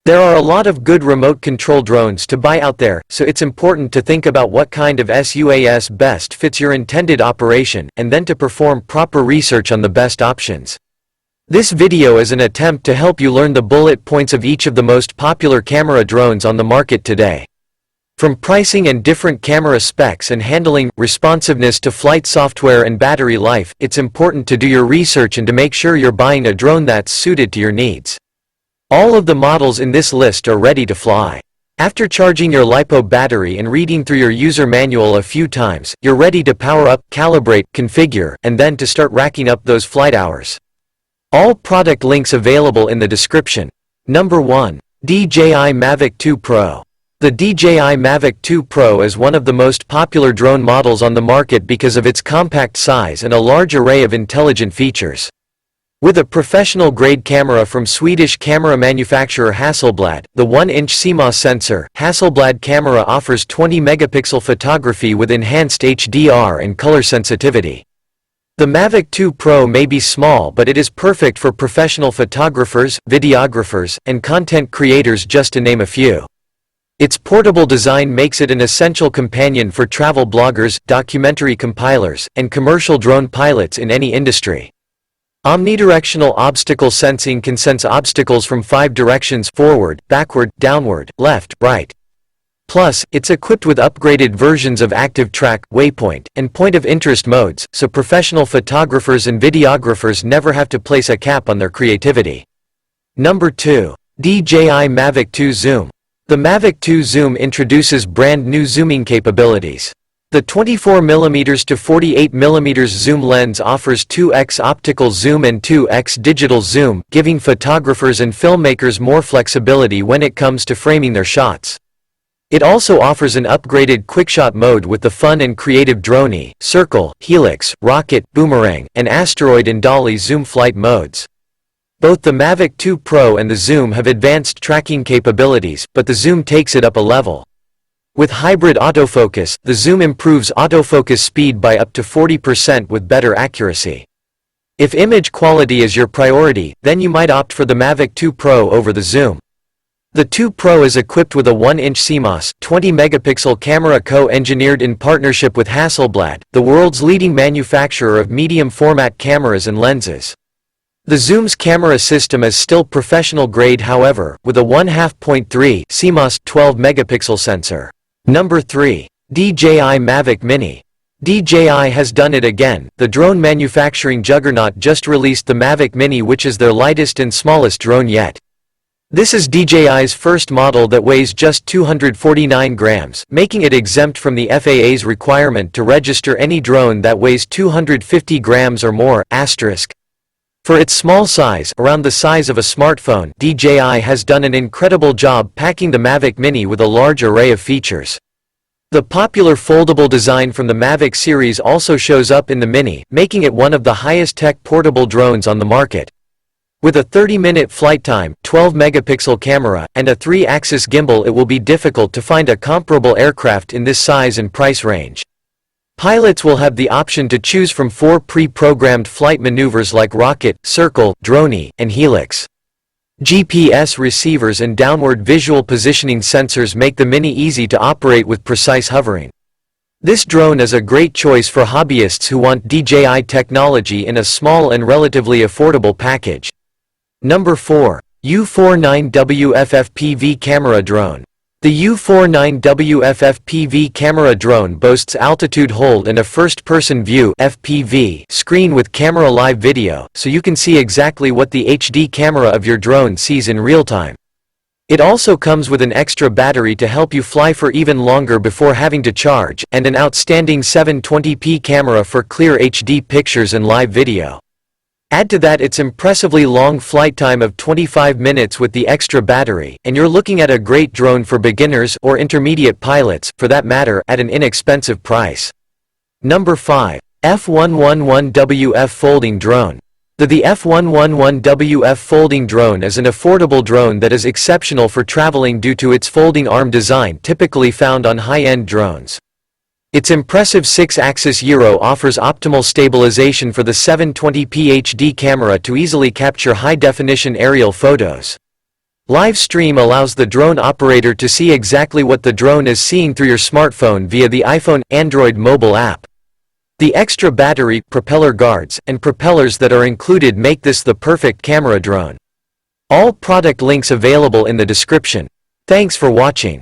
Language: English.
There are a lot of good remote control drones to buy out there, so it's important to think about what kind of SUAS best fits your intended operation, and then to perform proper research on the best options. This video is an attempt to help you learn the bullet points of each of the most popular camera drones on the market today. From pricing and different camera specs and handling, responsiveness to flight software and battery life, it's important to do your research and to make sure you're buying a drone that's suited to your needs. All of the models in this list are ready to fly. After charging your LiPo battery and reading through your user manual a few times, you're ready to power up, calibrate, configure, and then to start racking up those flight hours. All product links available in the description. Number 1. DJI Mavic 2 Pro. The DJI Mavic 2 Pro is one of the most popular drone models on the market because of its compact size and a large array of intelligent features. With a professional-grade camera from Swedish camera manufacturer Hasselblad, the 1-inch CMOS sensor, Hasselblad camera offers 20-megapixel photography with enhanced HDR and color sensitivity. The Mavic 2 Pro may be small, but it is perfect for professional photographers, videographers, and content creators, just to name a few. Its portable design makes it an essential companion for travel bloggers, documentary compilers, and commercial drone pilots in any industry. Omnidirectional obstacle sensing can sense obstacles from 5 directions: forward, backward, downward, left, right. Plus, it's equipped with upgraded versions of Active Track, Waypoint, and Point of Interest modes, so professional photographers and videographers never have to place a cap on their creativity. Number 2. DJI Mavic 2 Zoom. The Mavic 2 Zoom introduces brand new zooming capabilities. The 24mm to 48mm zoom lens offers 2x optical zoom and 2x digital zoom, giving photographers and filmmakers more flexibility when it comes to framing their shots. It also offers an upgraded quickshot mode with the fun and creative drone, circle, helix, rocket, boomerang, and asteroid and dolly zoom flight modes. Both the Mavic 2 Pro and the Zoom have advanced tracking capabilities, but the Zoom takes it up a level. With hybrid autofocus, the Zoom improves autofocus speed by up to 40% with better accuracy. If image quality is your priority, then you might opt for the Mavic 2 Pro over the Zoom. The 2 Pro is equipped with a 1-inch CMOS, 20-megapixel camera co-engineered in partnership with Hasselblad, the world's leading manufacturer of medium-format cameras and lenses. The Zoom's camera system is still professional grade, however, with a 1/2.3 CMOS 12-megapixel sensor. Number 3. DJI Mavic Mini. DJI has done it again. The drone manufacturing juggernaut just released the Mavic Mini, which is their lightest and smallest drone yet. This is DJI's first model that weighs just 249 grams, making it exempt from the FAA's requirement to register any drone that weighs 250 grams or more, asterisk. For its small size, around the size of a smartphone, DJI has done an incredible job packing the Mavic Mini with a large array of features. The popular foldable design from the Mavic series also shows up in the Mini, making it one of the highest-tech portable drones on the market. With a 30-minute flight time, 12-megapixel camera, and a 3-axis gimbal, it will be difficult to find a comparable aircraft in this size and price range. Pilots will have the option to choose from 4 pre-programmed flight maneuvers like rocket, circle, drone, and helix. GPS receivers and downward visual positioning sensors make the Mini easy to operate with precise hovering. This drone is a great choice for hobbyists who want DJI technology in a small and relatively affordable package. Number 4. U49W FFPV Camera Drone. The U49W FFPV camera drone boasts altitude hold and a first-person view (FPV) screen with camera live video, so you can see exactly what the HD camera of your drone sees in real time. It also comes with an extra battery to help you fly for even longer before having to charge, and an outstanding 720p camera for clear HD pictures and live video. Add to that its impressively long flight time of 25 minutes with the extra battery, and you're looking at a great drone for beginners or intermediate pilots, for that matter, at an inexpensive price. Number 5. F111WF Folding Drone. The F111WF Folding Drone is an affordable drone that is exceptional for traveling due to its folding arm design typically found on high-end drones. Its impressive 6-axis gyro offers optimal stabilization for the 720p HD camera to easily capture high-definition aerial photos. Live stream allows the drone operator to see exactly what the drone is seeing through your smartphone via the iPhone, Android mobile app. The extra battery, propeller guards, and propellers that are included make this the perfect camera drone. All product links available in the description. Thanks for watching.